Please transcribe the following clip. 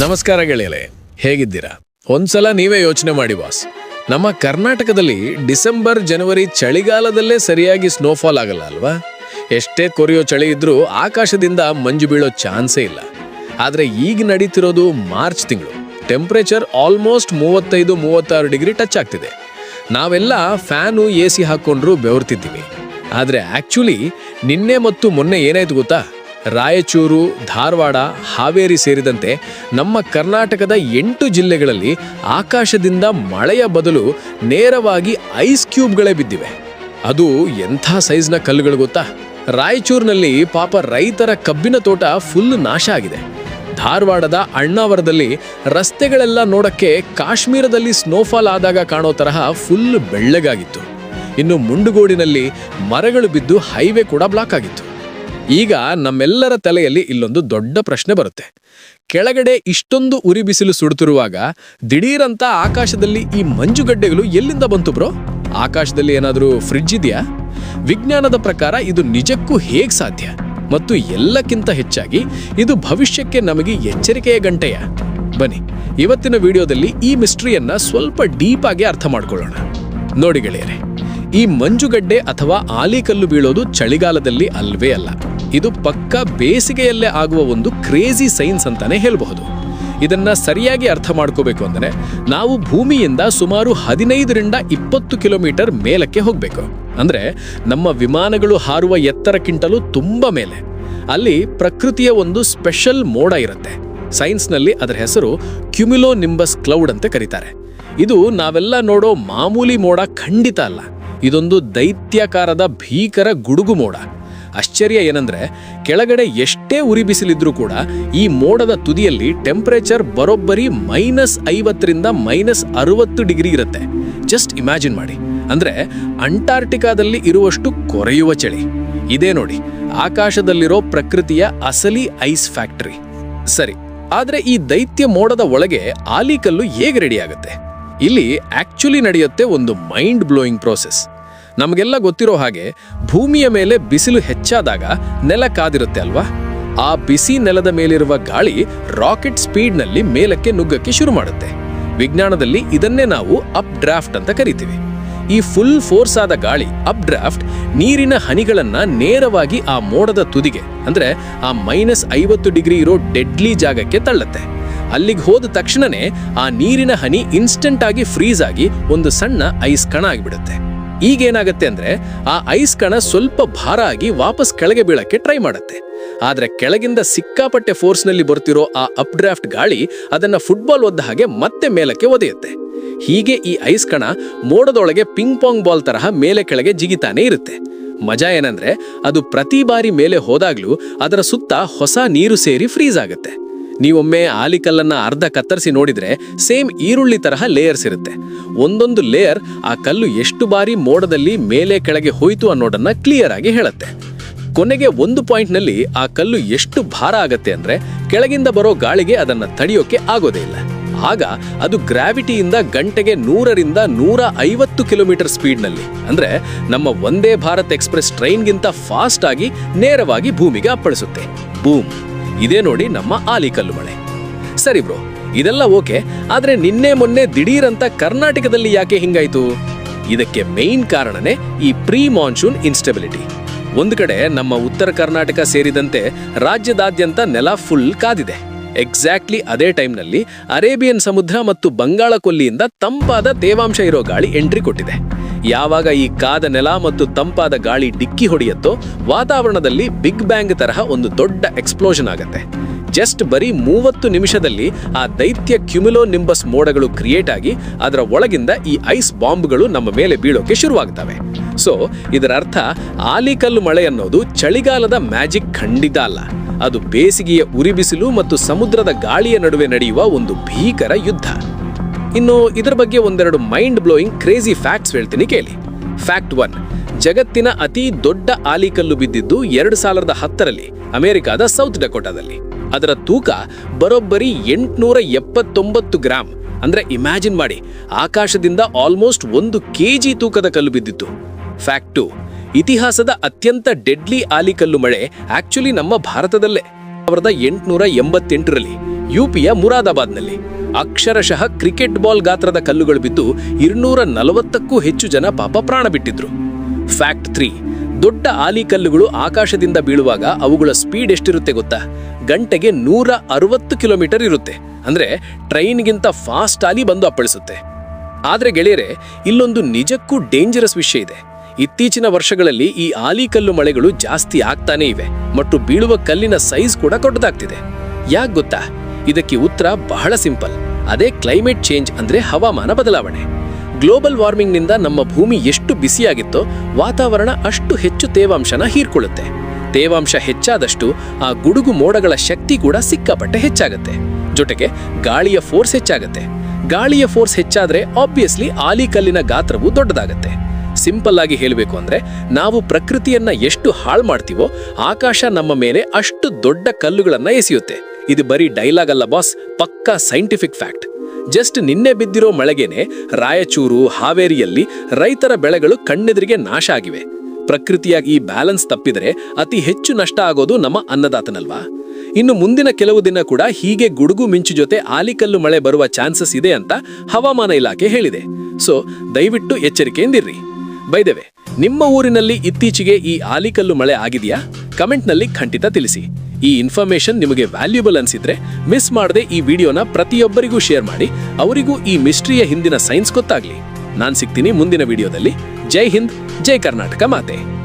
ನಮಸ್ಕಾರ ಗೆಳೆಯಲೆ, ಹೇಗಿದ್ದೀರಾ? ಒಂದ್ಸಲ ನೀವೇ ಯೋಚನೆ ಮಾಡಿ ಬಾಸ್, ನಮ್ಮ ಕರ್ನಾಟಕದಲ್ಲಿ ಡಿಸೆಂಬರ್ ಜನವರಿ ಚಳಿಗಾಲದಲ್ಲೇ ಸರಿಯಾಗಿ ಸ್ನೋಫಾಲ್ ಆಗಲ್ಲ ಅಲ್ವಾ? ಎಷ್ಟೇ ಕೊರೆಯೋ ಚಳಿ ಇದ್ರೂ ಆಕಾಶದಿಂದ ಮಂಜು ಬೀಳೋ ಚಾನ್ಸೇ ಇಲ್ಲ. ಆದರೆ ಈಗ ನಡೀತಿರೋದು ಮಾರ್ಚ್ ತಿಂಗಳು, ಟೆಂಪ್ರೇಚರ್ ಆಲ್ಮೋಸ್ಟ್ 35-36 ಡಿಗ್ರಿ ಟಚ್ ಆಗ್ತಿದೆ. ನಾವೆಲ್ಲ ಫ್ಯಾನು AC ಹಾಕ್ಕೊಂಡ್ರು ಬೆವರ್ತಿದ್ದೀವಿ. ಆದರೆ ಆ್ಯಕ್ಚುಲಿ ನಿನ್ನೆ ಮತ್ತು ಮೊನ್ನೆ ಏನಾಯ್ತು ಗೊತ್ತಾ? ರಾಯಚೂರು, ಧಾರವಾಡ, ಹಾವೇರಿ ಸೇರಿದಂತೆ ನಮ್ಮ ಕರ್ನಾಟಕದ 8 ಜಿಲ್ಲೆಗಳಲ್ಲಿ ಆಕಾಶದಿಂದ ಮಳೆಯ ಬದಲು ನೇರವಾಗಿ ಐಸ್ ಕ್ಯೂಬ್ಗಳೇ ಬಿದ್ದಿವೆ. ಅದು ಎಂಥ ಸೈಜ್ನ ಕಲ್ಲುಗಳು ಗೊತ್ತಾ? ರಾಯಚೂರಿನಲ್ಲಿ ಪಾಪ ರೈತರ ಕಬ್ಬಿನ ತೋಟ ಫುಲ್ ನಾಶ ಆಗಿದೆ. ಧಾರವಾಡದ ಅಣ್ಣಾವರದಲ್ಲಿ ರಸ್ತೆಗಳೆಲ್ಲ ನೋಡಕ್ಕೆ ಕಾಶ್ಮೀರದಲ್ಲಿ ಸ್ನೋಫಾಲ್ ಆದಾಗ ಕಾಣೋ ತರಹ ಫುಲ್ ಬೆಳ್ಳಗಾಗಿತ್ತು. ಇನ್ನು ಮುಂಡಗೋಡಿನಲ್ಲಿ ಮರಗಳು ಬಿದ್ದು ಹೈವೇ ಕೂಡ ಬ್ಲಾಕ್ ಆಗಿತ್ತು. ಈಗ ನಮ್ಮೆಲ್ಲರ ತಲೆಯಲ್ಲಿ ಇಲ್ಲೊಂದು ದೊಡ್ಡ ಪ್ರಶ್ನೆ ಬರುತ್ತೆ. ಕೆಳಗಡೆ ಇಷ್ಟೊಂದು ಉರಿ ಬಿಸಿಲು ಸುಡುತ್ತಿರುವಾಗ ದಿಢೀರಂತ ಆಕಾಶದಲ್ಲಿ ಈ ಮಂಜುಗಡ್ಡೆಗಳು ಎಲ್ಲಿಂದ ಬಂತು ಬ್ರೋ? ಆಕಾಶದಲ್ಲಿ ಏನಾದರೂ ಫ್ರಿಡ್ಜ್ ಇದೆಯಾ? ವಿಜ್ಞಾನದ ಪ್ರಕಾರ ಇದು ನಿಜಕ್ಕೂ ಹೇಗೆ ಸಾಧ್ಯ? ಮತ್ತು ಎಲ್ಲಕ್ಕಿಂತ ಹೆಚ್ಚಾಗಿ ಇದು ಭವಿಷ್ಯಕ್ಕೆ ನಮಗೆ ಎಚ್ಚರಿಕೆಯ ಗಂಟೆಯ? ಬನ್ನಿ, ಇವತ್ತಿನ ವಿಡಿಯೋದಲ್ಲಿ ಈ ಮಿಸ್ಟ್ರಿಯನ್ನ ಸ್ವಲ್ಪ ಡೀಪ್ ಆಗಿ ಅರ್ಥ ಮಾಡ್ಕೊಳ್ಳೋಣ. ನೋಡಿ ಗೆಳೆಯರೆ, ಈ ಮಂಜುಗಡ್ಡೆ ಅಥವಾ ಆಲಿಕಲ್ಲು ಬೀಳೋದು ಚಳಿಗಾಲದಲ್ಲಿ ಅಲ್ವೇ ಅಲ್ಲ. ಇದು ಪಕ್ಕಾ ಬೇಸಿಗೆಯಲ್ಲೇ ಆಗುವ ಒಂದು ಕ್ರೇಜಿ ಸೈನ್ಸ್ ಅಂತಾನೆ ಹೇಳಬಹುದು. ಇದನ್ನ ಸರಿಯಾಗಿ ಅರ್ಥ ಮಾಡ್ಕೋಬೇಕು ಅಂದರೆ ನಾವು ಭೂಮಿಯಿಂದ ಸುಮಾರು 15-20 ಕಿಲೋಮೀಟರ್ ಮೇಲಕ್ಕೆ ಹೋಗಬೇಕು. ಅಂದ್ರೆ ನಮ್ಮ ವಿಮಾನಗಳು ಹಾರುವ ಎತ್ತರಕ್ಕಿಂತಲೂ ತುಂಬಾ ಮೇಲೆ. ಅಲ್ಲಿ ಪ್ರಕೃತಿಯ ಒಂದು ಸ್ಪೆಷಲ್ ಮೋಡ ಇರುತ್ತೆ. ಸೈನ್ಸ್ನಲ್ಲಿ ಅದರ ಹೆಸರು ಕ್ಯುಮ್ಯುಲೋ ನಿಂಬಸ್ ಕ್ಲೌಡ್ ಅಂತ ಕರೀತಾರೆ. ಇದು ನಾವೆಲ್ಲ ನೋಡೋ ಮಾಮೂಲಿ ಮೋಡ ಖಂಡಿತ ಅಲ್ಲ. ಇದೊಂದು ದೈತ್ಯಾಕಾರದ ಭೀಕರ ಗುಡುಗು ಮೋಡ. ಆಶ್ಚರ್ಯ ಏನಂದ್ರೆ, ಕೆಳಗಡೆ ಎಷ್ಟೇ ಉರಿ ಬಿಸಿಲಿದ್ರೂ ಕೂಡ ಈ ಮೋಡದ ತುದಿಯಲ್ಲಿ ಟೆಂಪರೇಚರ್ ಬರೋಬ್ಬರಿ -50ರಿಂದ -60 ಡಿಗ್ರಿ ಇರುತ್ತೆ. ಜಸ್ಟ್ ಇಮ್ಯಾಜಿನ್ ಮಾಡಿ. ಅಂದ್ರೆ ಅಂಟಾರ್ಟಿಕಾದಲ್ಲಿ ಇರುವಷ್ಟು ಕೊರೆಯುವ ಚಳಿ. ಇದೇ ನೋಡಿ ಆಕಾಶದಲ್ಲಿರೋ ಪ್ರಕೃತಿಯ ಅಸಲಿ ಐಸ್ ಫ್ಯಾಕ್ಟರಿ. ಸರಿ, ಆದ್ರೆ ಈ ದೈತ್ಯ ಮೋಡದ ಒಳಗೆ ಆಲಿಕಲ್ಲು ಹೇಗೆ ರೆಡಿ ಆಗುತ್ತೆ? ಇಲ್ಲಿ ಆಕ್ಚುಲಿ ನಡೆಯುತ್ತೆ ಒಂದು ಮೈಂಡ್ ಬ್ಲೋಯಿಂಗ್ ಪ್ರೋಸೆಸ್. ನಮಗೆಲ್ಲ ಗೊತ್ತಿರೋ ಹಾಗೆ ಭೂಮಿಯ ಮೇಲೆ ಬಿಸಿಲು ಹೆಚ್ಚಾದಾಗ ನೆಲ ಕಾದಿರುತ್ತೆ ಅಲ್ವಾ? ಆ ಬಿಸಿ ನೆಲದ ಮೇಲಿರುವ ಗಾಳಿ ರಾಕೆಟ್ ಸ್ಪೀಡ್ನಲ್ಲಿ ಮೇಲಕ್ಕೆ ನುಗ್ಗಕ್ಕೆ ಶುರು ಮಾಡುತ್ತೆ. ವಿಜ್ಞಾನದಲ್ಲಿ ಇದನ್ನೇ ನಾವು ಅಪ್ ಡ್ರಾಫ್ಟ್ ಅಂತ ಕರಿತೀವಿ. ಈ ಫುಲ್ ಫೋರ್ಸ್ ಆದ ಗಾಳಿ ಅಪ್ ಡ್ರಾಫ್ಟ್ ನೀರಿನ ಹನಿಗಳನ್ನ ನೇರವಾಗಿ ಆ ಮೋಡದ ತುದಿಗೆ, ಅಂದ್ರೆ ಆ -50 ಡಿಗ್ರಿ ಇರೋ ಡೆಡ್ಲಿ ಜಾಗಕ್ಕೆ ತಳ್ಳುತ್ತೆ. ಅಲ್ಲಿಗೆ ಹೋದ ತಕ್ಷಣನೇ ಆ ನೀರಿನ ಹನಿ ಇನ್ಸ್ಟೆಂಟ್ ಆಗಿ ಫ್ರೀಸ್ ಆಗಿ ಒಂದು ಸಣ್ಣ ಐಸ್ ಕಣ ಆಗಿಬಿಡುತ್ತೆ. ಈಗೇನಾಗತ್ತೆ ಅಂದ್ರೆ ಆ ಐಸ್ ಕಣ ಸ್ವಲ್ಪ ಭಾರ ಆಗಿ ವಾಪಸ್ ಕೆಳಗೆ ಬೀಳಕ್ಕೆ ಟ್ರೈ ಮಾಡುತ್ತೆ. ಆದ್ರೆ ಕೆಳಗಿಂದ ಸಿಕ್ಕಾಪಟ್ಟೆ ಫೋರ್ಸ್ನಲ್ಲಿ ಬರ್ತಿರೋ ಆ ಅಪ್ ಡ್ರಾಫ್ಟ್ ಗಾಳಿ ಅದನ್ನ ಫುಟ್ಬಾಲ್ ಒದ್ದ ಹಾಗೆ ಮತ್ತೆ ಮೇಲಕ್ಕೆ ಒದೆಯುತ್ತೆ. ಹೀಗೆ ಈ ಐಸ್ ಕಣ ಮೋಡದೊಳಗೆ ಪಿಂಗ್ ಪಾಂಗ್ ಬಾಲ್ ತರಹ ಮೇಲೆ ಕೆಳಗೆ ಜಿಗಿತಾನೆ ಇರುತ್ತೆ. ಮಜಾ ಏನಂದ್ರೆ ಅದು ಪ್ರತಿ ಬಾರಿ ಮೇಲೆ ಹೋದಾಗ್ಲೂ ಅದರ ಸುತ್ತ ಹೊಸ ನೀರು ಸೇರಿ ಫ್ರೀಸ್ ಆಗುತ್ತೆ. ನೀವೊಮ್ಮೆ ಆಲಿಕಲ್ಲನ್ನ ಅರ್ಧ ಕತ್ತರಿಸಿ ನೋಡಿದ್ರೆ ಸೇಮ್ ಈರುಳ್ಳಿ ತರಹ ಲೇಯರ್ಸ್ ಇರುತ್ತೆ. ಒಂದೊಂದು ಲೇಯರ್ ಆ ಕಲ್ಲು ಎಷ್ಟು ಬಾರಿ ಮೋಡದಲ್ಲಿ ಮೇಲೆ ಕೆಳಗೆ ಹೋಯ್ತು ಅನ್ನೋದನ್ನ ಕ್ಲಿಯರ್ ಆಗಿ ಹೇಳುತ್ತೆ. ಕೊನೆಗೆ ಒಂದು ಪಾಯಿಂಟ್ನಲ್ಲಿ ಆ ಕಲ್ಲು ಎಷ್ಟು ಭಾರ ಆಗತ್ತೆ ಅಂದ್ರೆ ಕೆಳಗಿಂದ ಬರೋ ಗಾಳಿಗೆ ಅದನ್ನ ತಡೆಯೋಕೆ ಆಗೋದೇ ಇಲ್ಲ. ಆಗ ಅದು ಗ್ರಾವಿಟಿಯಿಂದ ಗಂಟೆಗೆ 100ರಿಂದ 150 ಕಿಲೋಮೀಟರ್ ಸ್ಪೀಡ್ನಲ್ಲಿ, ಅಂದ್ರೆ ನಮ್ಮ ವಂದೇ ಭಾರತ್ ಎಕ್ಸ್ಪ್ರೆಸ್ ಟ್ರೈನ್ಗಿಂತ ಫಾಸ್ಟ್ ಆಗಿ ನೇರವಾಗಿ ಭೂಮಿಗೆ ಅಪ್ಪಳಿಸುತ್ತೆ. ಬೂಮ್! ಇದೇ ನೋಡಿ ನಮ್ಮ ಆಲಿಕಲ್ಲು ಮಳೆ. ಸರಿ ಬ್ರೋ, ಇದೆಲ್ಲ ಓಕೆ, ಆದ್ರೆ ನಿನ್ನೆ ಮೊನ್ನೆ ದಿಢೀರಂತ ಕರ್ನಾಟಕದಲ್ಲಿ ಯಾಕೆ ಹಿಂಗಾಯ್ತು? ಇದಕ್ಕೆ ಮೇನ್ ಕಾರಣನೇ ಈ ಪ್ರೀ ಮಾನ್ಸೂನ್ ಇನ್ಸ್ಟೆಬಿಲಿಟಿ. ಒಂದು ಕಡೆ ನಮ್ಮ ಉತ್ತರ ಕರ್ನಾಟಕ ಸೇರಿದಂತೆ ರಾಜ್ಯದಾದ್ಯಂತ ನೆಲ ಫುಲ್ ಕಾದಿದೆ. ಎಕ್ಸಾಕ್ಟ್ಲಿ ಅದೇ ಟೈಮ್ನಲ್ಲಿ ಅರೇಬಿಯನ್ ಸಮುದ್ರ ಮತ್ತು ಬಂಗಾಳ ಕೊಲ್ಲಿಯಿಂದ ತಂಪಾದ ತೇವಾಂಶ ಇರೋ ಗಾಳಿ ಎಂಟ್ರಿ ಕೊಟ್ಟಿದೆ. ಯಾವಾಗ ಈ ಕಾದ ನೆಲ ಮತ್ತು ತಂಪಾದ ಗಾಳಿ ಡಿಕ್ಕಿ ಹೊಡೆಯುತ್ತೋ ವಾತಾವರಣದಲ್ಲಿ ಬಿಗ್ ಬ್ಯಾಂಗ್ ತರಹ ಒಂದು ದೊಡ್ಡ ಎಕ್ಸ್ಪ್ಲೋಷನ್ ಆಗತ್ತೆ. ಜಸ್ಟ್ ಬರೀ 30 ನಿಮಿಷದಲ್ಲಿ ಆ ದೈತ್ಯ ಕ್ಯುಮ್ಯುಲೋ ನಿಂಬಸ್ ಮೋಡಗಳು ಕ್ರಿಯೇಟ್ ಆಗಿ ಅದರ ಒಳಗಿಂದ ಈ ಐಸ್ ಬಾಂಬ್ಗಳು ನಮ್ಮ ಮೇಲೆ ಬೀಳೋಕೆ ಶುರುವಾಗ್ತವೆ. ಸೊ ಇದರ ಅರ್ಥ ಆಲಿಕಲ್ಲು ಮಳೆ ಅನ್ನೋದು ಚಳಿಗಾಲದ ಮ್ಯಾಜಿಕ್ ಖಂಡಿತ ಅಲ್ಲ. ಅದು ಬೇಸಿಗೆಯ ಉರಿ ಬಿಸಿಲು ಮತ್ತು ಸಮುದ್ರದ ಗಾಳಿಯ ನಡುವೆ ನಡೆಯುವ ಒಂದು ಭೀಕರ ಯುದ್ಧ. ಇನ್ನು ಇದರ ಬಗ್ಗೆ ಒಂದೆರಡು ಮೈಂಡ್ ಬ್ಲೋಯಿಂಗ್ ಕ್ರೇಜಿ ಫ್ಯಾಕ್ಟ್ಸ್ ಹೇಳ್ತೀನಿ ಕೇಳಿ. ಫ್ಯಾಕ್ಟ್ 1, ಜಗತ್ತಿನ ಅತಿ ದೊಡ್ಡ ಆಲಿಕಲ್ಲು ಬಿದ್ದಿದ್ದು 2010ರಲ್ಲಿ ಅಮೆರಿಕಾದ ಸೌತ್ ಡಕೋಟಾದಲ್ಲಿ. ಅದರ ತೂಕ ಬರೋಬ್ಬರಿ 879 ಗ್ರಾಂ. ಅಂದ್ರೆ ಇಮ್ಯಾಜಿನ್ ಮಾಡಿ, ಆಕಾಶದಿಂದ ಆಲ್ಮೋಸ್ಟ್ 1 kg ತೂಕದ ಕಲ್ಲು ಬಿದ್ದಿತ್ತು. ಫ್ಯಾಕ್ಟ್ 2, ಇತಿಹಾಸದ ಅತ್ಯಂತ ಡೆಡ್ಲಿ ಆಲಿಕಲ್ಲು ಮಳೆ ಆಕ್ಚುಲಿ ನಮ್ಮ ಭಾರತದಲ್ಲೇ. 1888ರಲ್ಲಿ ಯುಪಿಯ ಮುರಾದಾಬಾದ್ನಲ್ಲಿ ಅಕ್ಷರಶಃ ಕ್ರಿಕೆಟ್ ಬಾಲ್ ಗಾತ್ರದ ಕಲ್ಲುಗಳು ಬಿದ್ದು 240ಕ್ಕೂ ಹೆಚ್ಚು ಜನ ಪಾಪ ಪ್ರಾಣ ಬಿಟ್ಟಿದ್ರು. ಫ್ಯಾಕ್ಟ್ 3, ದೊಡ್ಡ ಆಲಿಕಲ್ಲುಗಳು ಆಕಾಶದಿಂದ ಬೀಳುವಾಗ ಅವುಗಳ ಸ್ಪೀಡ್ ಎಷ್ಟಿರುತ್ತೆ ಗೊತ್ತಾ? ಗಂಟೆಗೆ 160 ಕಿಲೋಮೀಟರ್ ಇರುತ್ತೆ. ಅಂದ್ರೆ ಟ್ರೈನ್ಗಿಂತ ಫಾಸ್ಟ್ ಆಲಿ ಬಂದು ಅಪ್ಪಳಿಸುತ್ತೆ. ಆದ್ರೆ ಗೆಳೆಯರೆ, ಇಲ್ಲೊಂದು ನಿಜಕ್ಕೂ ಡೇಂಜರಸ್ ವಿಷಯ ಇದೆ. ಇತ್ತೀಚಿನ ವರ್ಷಗಳಲ್ಲಿ ಈ ಆಲಿಕಲ್ಲು ಮಳೆಗಳು ಜಾಸ್ತಿ ಆಗ್ತಾನೇ ಇವೆ ಮತ್ತು ಬೀಳುವ ಕಲ್ಲಿನ ಸೈಜ್ ಕೂಡ ದೊಡ್ಡದಾಗ್ತಿದೆ. ಯಾಕೆ ಗೊತ್ತಾ? ಇದಕ್ಕೆ ಉತ್ತರ ಬಹಳ ಸಿಂಪಲ್. ಅದೇ ಕ್ಲೈಮೇಟ್ ಚೇಂಜ್, ಅಂದ್ರೆ ಹವಾಮಾನ ಬದಲಾವಣೆ. ಗ್ಲೋಬಲ್ ವಾರ್ಮಿಂಗ್ನಿಂದ ನಮ್ಮ ಭೂಮಿ ಎಷ್ಟು ಬಿಸಿಯಾಗಿತ್ತೋ ವಾತಾವರಣ ಅಷ್ಟು ಹೆಚ್ಚು ತೇವಾಂಶನ ಹೀರ್ಕೊಳ್ಳುತ್ತೆ. ತೇವಾಂಶ ಹೆಚ್ಚಾದಷ್ಟು ಆ ಗುಡುಗು ಮೋಡಗಳ ಶಕ್ತಿ ಕೂಡ ಸಿಕ್ಕಾಪಟ್ಟೆ ಹೆಚ್ಚಾಗತ್ತೆ. ಜೊತೆಗೆ ಗಾಳಿಯ ಫೋರ್ಸ್ ಹೆಚ್ಚಾಗತ್ತೆ. ಗಾಳಿಯ ಫೋರ್ಸ್ ಹೆಚ್ಚಾದ್ರೆ ಆಬ್ವಿಯಸ್ಲಿ ಆಲಿಕಲ್ಲಿನ ಗಾತ್ರವು ದೊಡ್ಡದಾಗತ್ತೆ. ಸಿಂಪಲ್ ಆಗಿ ಹೇಳಬೇಕು ಅಂದ್ರೆ, ನಾವು ಪ್ರಕೃತಿಯನ್ನ ಎಷ್ಟು ಹಾಳು ಮಾಡ್ತೀವೋ ಆಕಾಶ ನಮ್ಮ ಮೇಲೆ ಅಷ್ಟು ದೊಡ್ಡ ಕಲ್ಲುಗಳನ್ನ ಎಸೆಯುತ್ತೆ. ಇದು ಬರೀ ಡೈಲಾಗ್ ಅಲ್ಲ ಬಾಸ್, ಪಕ್ಕಾ ಸೈಂಟಿಫಿಕ್ ಫ್ಯಾಕ್ಟ್. ಜಸ್ಟ್ ನಿನ್ನೆ ಬಿದ್ದಿರೋ ಮಳೆಗೇನೆ ರಾಯಚೂರು, ಹಾವೇರಿಯಲ್ಲಿ ರೈತರ ಬೆಳೆಗಳು ಕಣ್ಣೆದುರಿಗೆ ನಾಶ ಆಗಿವೆ. ಪ್ರಕೃತಿಯ ಈ ಬ್ಯಾಲೆನ್ಸ್ ತಪ್ಪಿದರೆ ಅತಿ ಹೆಚ್ಚು ನಷ್ಟ ಆಗೋದು ನಮ್ಮ ಅನ್ನದಾತನಲ್ವಾ? ಇನ್ನು ಮುಂದಿನ ಕೆಲವು ದಿನ ಕೂಡ ಹೀಗೆ ಗುಡುಗು ಮಿಂಚು ಜೊತೆ ಆಲಿಕಲ್ಲು ಮಳೆ ಬರುವ ಚಾನ್ಸಸ್ ಇದೆ ಅಂತ ಹವಾಮಾನ ಇಲಾಖೆ ಹೇಳಿದೆ. ಸೊ ದಯವಿಟ್ಟು ಎಚ್ಚರಿಕೆಯಿಂದಿರ್ರಿ. ಬೈ ದ ವೇ, ನಿಮ್ಮ ಊರಿನಲ್ಲಿ ಇತ್ತೀಚೆಗೆ ಈ ಆಲಿಕಲ್ಲು ಮಳೆ ಆಗಿದೆಯಾ? ಕಮೆಂಟ್ನಲ್ಲಿ ಖಂಡಿತ ತಿಳಿಸಿ. ಈ ಇನ್ಫಾರ್ಮೇಶನ್ ನಿಮಗೆ ವ್ಯಾಲ್ಯೂಬಲ್ ಅನ್ಸಿದ್ರೆ ಮಿಸ್ ಮಾಡದೆ ಈ ವಿಡಿಯೋನ ಪ್ರತಿಯೊಬ್ಬರಿಗೂ ಶೇರ್ ಮಾಡಿ, ಅವರಿಗೂ ಈ ಮಿಸ್ಟ್ರಿಯ ಹಿಂದಿನ ಸೈನ್ಸ್ ಗೊತ್ತಾಗ್ಲಿ. ನಾನ್ ಸಿಗ್ತೀನಿ ಮುಂದಿನ ವಿಡಿಯೋದಲ್ಲಿ. ಜೈ ಹಿಂದ್, ಜೈ ಕರ್ನಾಟಕ ಮಾತೆ.